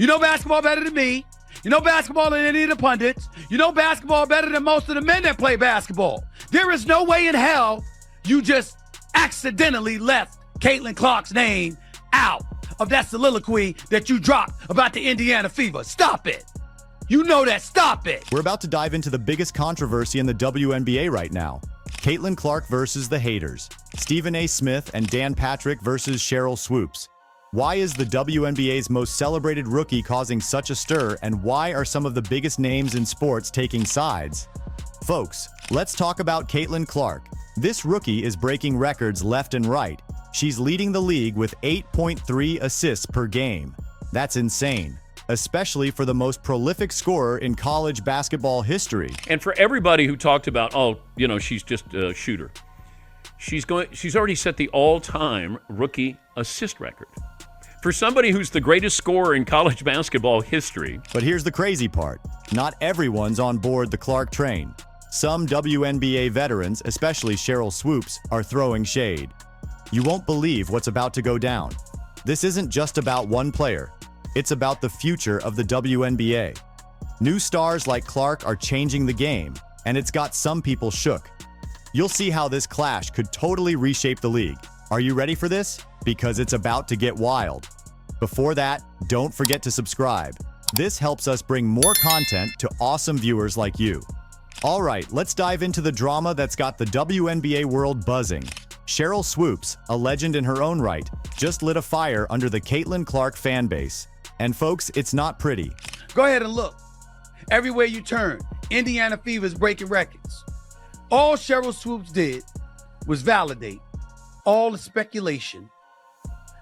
You know basketball better than me. You know basketball than any of the pundits. You know basketball better than most of the men that play basketball. There is no way in hell you just accidentally left Caitlin Clark's name out of that soliloquy that you dropped about the Indiana Fever. Stop it. You know that. Stop it. We're about to dive into the biggest controversy in the WNBA right now. Caitlin Clark versus the haters. Stephen A. Smith and Dan Patrick versus Sheryl Swoopes. Why is the WNBA's most celebrated rookie causing such a stir, and why are some of the biggest names in sports taking sides? Folks, let's talk about Caitlin Clark. This rookie is breaking records left and right. She's leading the league with 8.3 assists per game. That's insane, especially for the most prolific scorer in college basketball history. And for everybody who talked about, she's just a shooter. She's already set the all-time rookie assist record. For somebody who's the greatest scorer in college basketball history. But here's the crazy part. Not everyone's on board the Clark train. Some WNBA veterans, especially Sheryl Swoopes, are throwing shade. You won't believe what's about to go down. This isn't just about one player. It's about the future of the WNBA. New stars like Clark are changing the game, and it's got some people shook. You'll see how this clash could totally reshape the league. Are you ready for this? Because it's about to get wild. Before that, don't forget to subscribe. This helps us bring more content to awesome viewers like you. All right, let's dive into the drama that's got the WNBA world buzzing. Sheryl Swoopes, a legend in her own right, just lit a fire under the Caitlin Clark fan base. And folks, it's not pretty. Go ahead and look. Everywhere you turn, Indiana Fever's breaking records. All Sheryl Swoopes did was validate all the speculation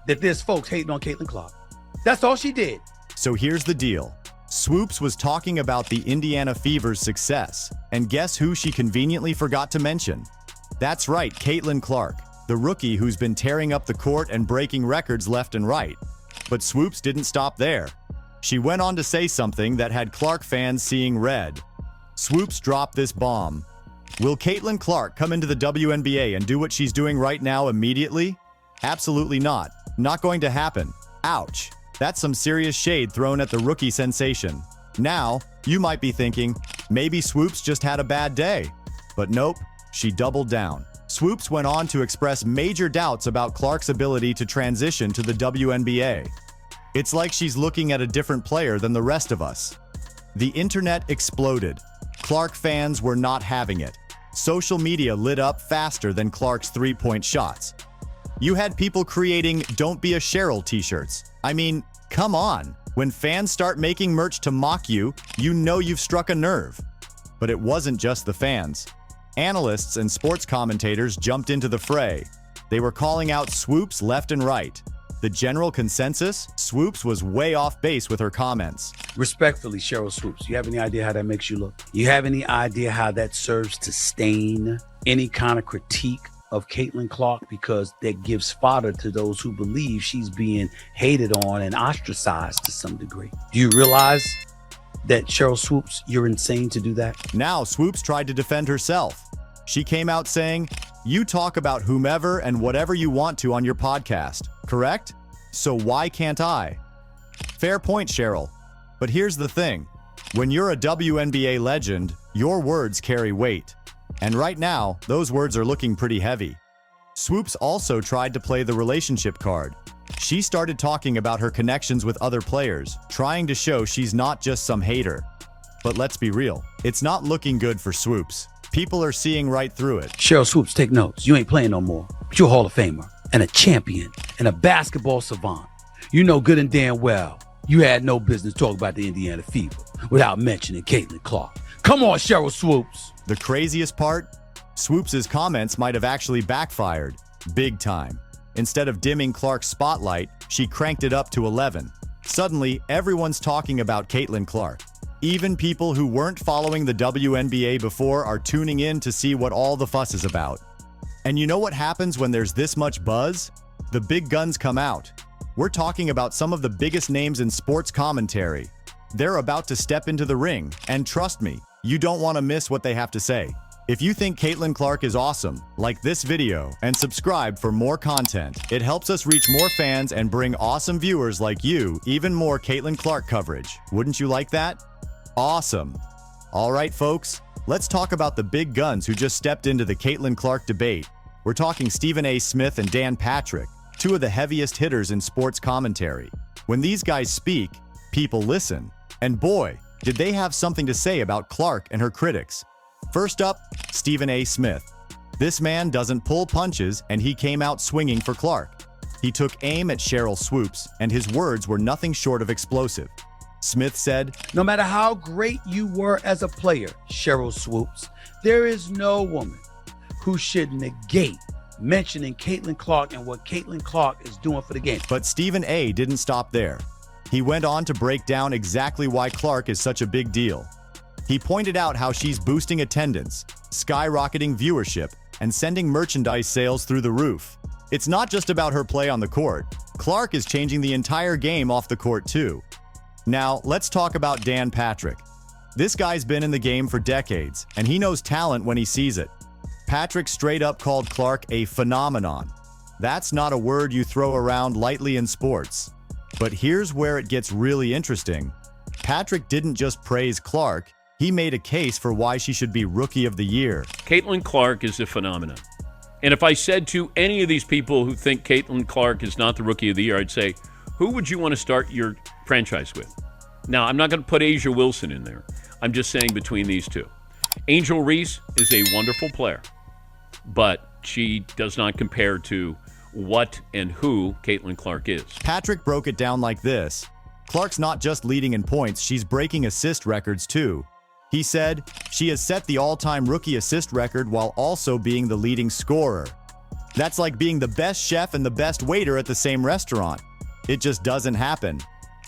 that there's folks hating on Caitlin Clark. That's all she did. So here's the deal. Swoopes was talking about the Indiana Fever's success, and guess who she conveniently forgot to mention? That's right, Caitlin Clark, the rookie who's been tearing up the court and breaking records left and right. But Swoopes didn't stop there. She went on to say something that had Clark fans seeing red. Swoopes dropped this bomb. Will Caitlin Clark come into the WNBA and do what she's doing right now immediately? Absolutely not. Not going to happen. Ouch. That's some serious shade thrown at the rookie sensation. Now, you might be thinking, maybe Swoopes just had a bad day. But nope, she doubled down. Swoopes went on to express major doubts about Clark's ability to transition to the WNBA. It's like she's looking at a different player than the rest of us. The internet exploded. Clark fans were not having it. Social media lit up faster than Clark's three-point shots. You had people creating "Don't Be a Sheryl" t-shirts. I mean, come on. When fans start making merch to mock you, you know you've struck a nerve. But it wasn't just the fans. Analysts and sports commentators jumped into the fray. They were calling out Swoopes left and right. The general consensus? Swoopes was way off base with her comments. Respectfully, Sheryl Swoopes, you have any idea how that makes you look? You have any idea how that serves to stain any kind of critique of Caitlin Clark, because that gives fodder to those who believe she's being hated on and ostracized to some degree? Do you realize that, Sheryl Swoopes, you're insane to do that? Now, Swoopes tried to defend herself. She came out saying, "You talk about whomever and whatever you want to on your podcast, correct? So why can't I?" Fair point, Sheryl. But here's the thing. When you're a WNBA legend, your words carry weight. And right now, those words are looking pretty heavy. Swoopes also tried to play the relationship card. She started talking about her connections with other players, trying to show she's not just some hater. But let's be real, it's not looking good for Swoopes. People are seeing right through it. Sheryl Swoopes, take notes. You ain't playing no more. But you're a Hall of Famer and a champion and a basketball savant. You know good and damn well you had no business talking about the Indiana Fever without mentioning Caitlin Clark. Come on, Sheryl Swoopes. The craziest part? Swoopes' comments might have actually backfired. Big time. Instead of dimming Clark's spotlight, she cranked it up to 11. Suddenly, everyone's talking about Caitlin Clark. Even people who weren't following the WNBA before are tuning in to see what all the fuss is about. And you know what happens when there's this much buzz? The big guns come out. We're talking about some of the biggest names in sports commentary. They're about to step into the ring, and trust me, you don't want to miss what they have to say. If you think Caitlin Clark is awesome, like this video and subscribe for more content. It helps us reach more fans and bring awesome viewers like you even more Caitlin Clark coverage. Wouldn't you like that? Awesome. All right, folks, let's talk about the big guns who just stepped into the Caitlin Clark debate. We're talking Stephen A. Smith and Dan Patrick, two of the heaviest hitters in sports commentary. When these guys speak, people listen. And boy, did they have something to say about Clark and her critics. First up, Stephen A. Smith. This man doesn't pull punches, and he came out swinging for Clark. He took aim at Sheryl Swoopes, and his words were nothing short of explosive. Smith said, No matter how great you were as a player, Sheryl Swoopes, there is no woman who should negate mentioning Caitlin Clark and what Caitlin Clark is doing for the game. But Stephen A. didn't stop there. He went on to break down exactly why Clark is such a big deal. He pointed out how she's boosting attendance, skyrocketing viewership, and sending merchandise sales through the roof. It's not just about her play on the court. Clark is changing the entire game off the court too. Now, let's talk about Dan Patrick. This guy's been in the game for decades, and he knows talent when he sees it. Patrick straight up called Clark a phenomenon. That's not a word you throw around lightly in sports. But here's where it gets really interesting. Patrick didn't just praise Clark, he made a case for why she should be Rookie of the Year. Caitlin Clark is a phenomenon. And if I said to any of these people who think Caitlin Clark is not the Rookie of the Year, I'd say, who would you want to start your franchise with? Now, I'm not going to put A'ja Wilson in there. I'm just saying between these two. Angel Reese is a wonderful player, but she does not compare to what and who Caitlin Clark is. Patrick broke it down like this. Clark's not just leading in points, she's breaking assist records too. He said, she has set the all-time rookie assist record while also being the leading scorer. That's like being the best chef and the best waiter at the same restaurant. It just doesn't happen.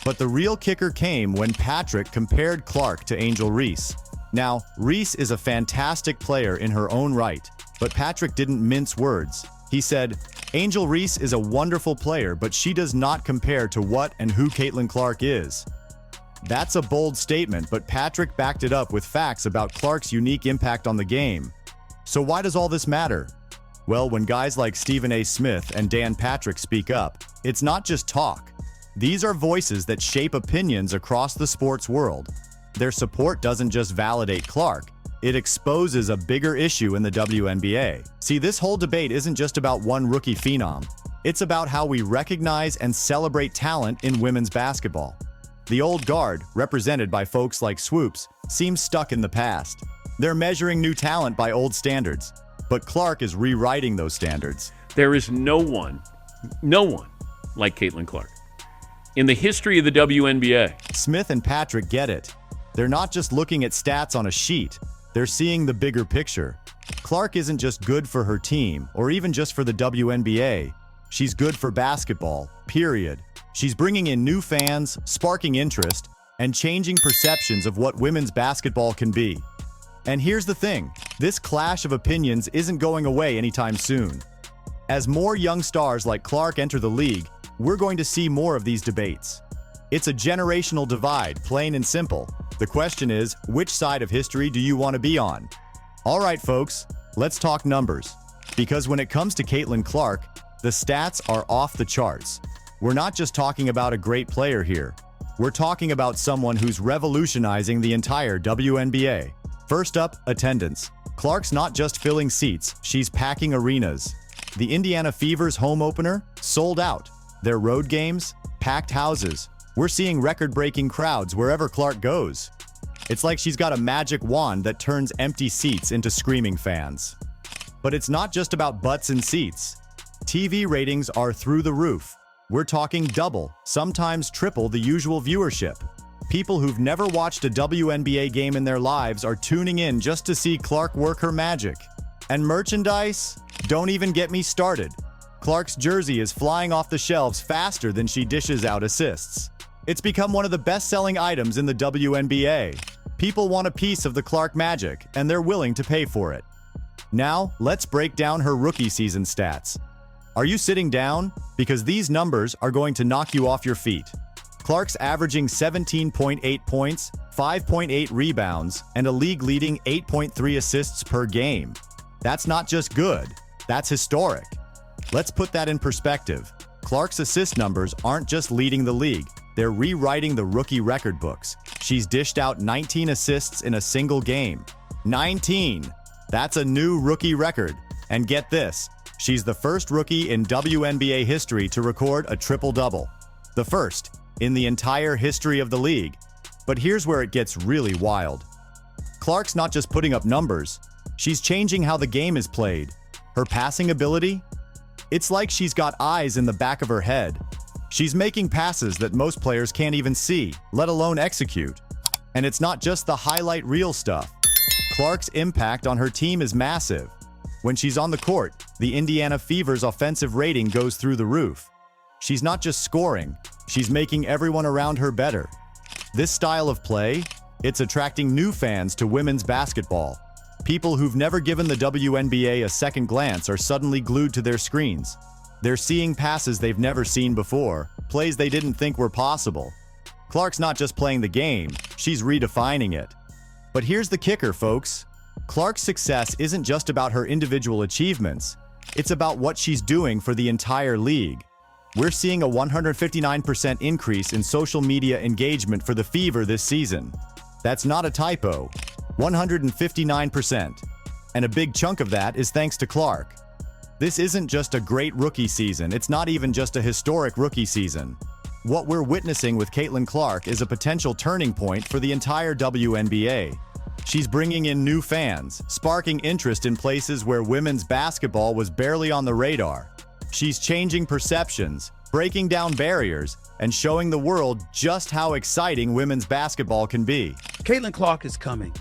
But the real kicker came when Patrick compared Clark to Angel Reese. Now, Reese is a fantastic player in her own right, but Patrick didn't mince words. He said, Angel Reese is a wonderful player, but she does not compare to what and who Caitlin Clark is. That's a bold statement, but Patrick backed it up with facts about Clark's unique impact on the game. So why does all this matter? Well, when guys like Stephen A. Smith and Dan Patrick speak up, it's not just talk. These are voices that shape opinions across the sports world. Their support doesn't just validate Clark, it exposes a bigger issue in the WNBA. See, this whole debate isn't just about one rookie phenom. It's about how we recognize and celebrate talent in women's basketball. The old guard, represented by folks like Swoopes, seems stuck in the past. They're measuring new talent by old standards, but Clark is rewriting those standards. There is no one like Caitlin Clark in the history of the WNBA. Smith and Patrick get it. They're not just looking at stats on a sheet. They're seeing the bigger picture. Clark isn't just good for her team, or even just for the WNBA. She's good for basketball, period. She's bringing in new fans, sparking interest, and changing perceptions of what women's basketball can be. And here's the thing, this clash of opinions isn't going away anytime soon. As more young stars like Clark enter the league, we're going to see more of these debates. It's a generational divide, plain and simple. The question is, which side of history do you want to be on? All right, folks, let's talk numbers. Because when it comes to Caitlin Clark, the stats are off the charts. We're not just talking about a great player here. We're talking about someone who's revolutionizing the entire WNBA. First up, attendance. Clark's not just filling seats, she's packing arenas. The Indiana Fever's home opener sold out. Their road games, packed houses. We're seeing record-breaking crowds wherever Clark goes. It's like she's got a magic wand that turns empty seats into screaming fans. But it's not just about butts and seats. TV ratings are through the roof. We're talking double, sometimes triple the usual viewership. People who've never watched a WNBA game in their lives are tuning in just to see Clark work her magic. And merchandise? Don't even get me started. Clark's jersey is flying off the shelves faster than she dishes out assists. It's become one of the best-selling items in the WNBA. People want a piece of the Clark magic, and they're willing to pay for it. Now, let's break down her rookie season stats. Are you sitting down? Because these numbers are going to knock you off your feet. Clark's averaging 17.8 points, 5.8 rebounds, and a league-leading 8.3 assists per game. That's not just good, that's historic. Let's put that in perspective. Clark's assist numbers aren't just leading the league, they're rewriting the rookie record books. She's dished out 19 assists in a single game. 19! That's a new rookie record. And get this, she's the first rookie in WNBA history to record a triple-double. The first in the entire history of the league. But here's where it gets really wild. Clark's not just putting up numbers, she's changing how the game is played. Her passing ability? It's like she's got eyes in the back of her head. She's making passes that most players can't even see, let alone execute. And it's not just the highlight reel stuff. Clark's impact on her team is massive. When she's on the court, the Indiana Fever's offensive rating goes through the roof. She's not just scoring, she's making everyone around her better. This style of play, it's attracting new fans to women's basketball. People who've never given the WNBA a second glance are suddenly glued to their screens. They're seeing passes they've never seen before, plays they didn't think were possible. Clark's not just playing the game, she's redefining it. But here's the kicker, folks. Clark's success isn't just about her individual achievements, it's about what she's doing for the entire league. We're seeing a 159% increase in social media engagement for the Fever this season. That's not a typo. 159%. And a big chunk of that is thanks to Clark. This isn't just a great rookie season, it's not even just a historic rookie season. What we're witnessing with Caitlin Clark is a potential turning point for the entire WNBA. She's bringing in new fans, sparking interest in places where women's basketball was barely on the radar. She's changing perceptions, breaking down barriers, and showing the world just how exciting women's basketball can be. Caitlin Clark is coming.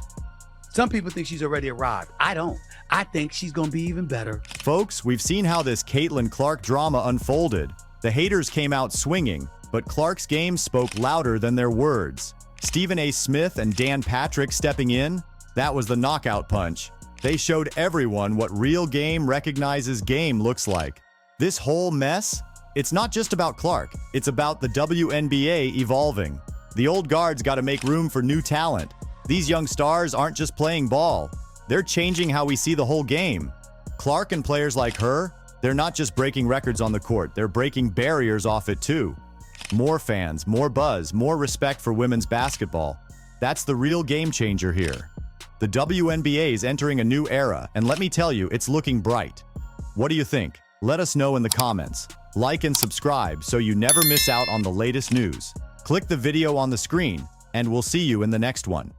Some people think she's already arrived. I don't. I think she's going to be even better. Folks, we've seen how this Caitlin Clark drama unfolded. The haters came out swinging, but Clark's game spoke louder than their words. Stephen A. Smith and Dan Patrick stepping in, that was the knockout punch. They showed everyone what real game recognizes game looks like. This whole mess, it's not just about Clark, it's about the WNBA evolving. The old guard's got to make room for new talent. These young stars aren't just playing ball, they're changing how we see the whole game. Clark and players like her, they're not just breaking records on the court, they're breaking barriers off it too. More fans, more buzz, more respect for women's basketball. That's the real game changer here. The WNBA is entering a new era, and let me tell you, it's looking bright. What do you think? Let us know in the comments. Like and subscribe so you never miss out on the latest news. Click the video on the screen, and we'll see you in the next one.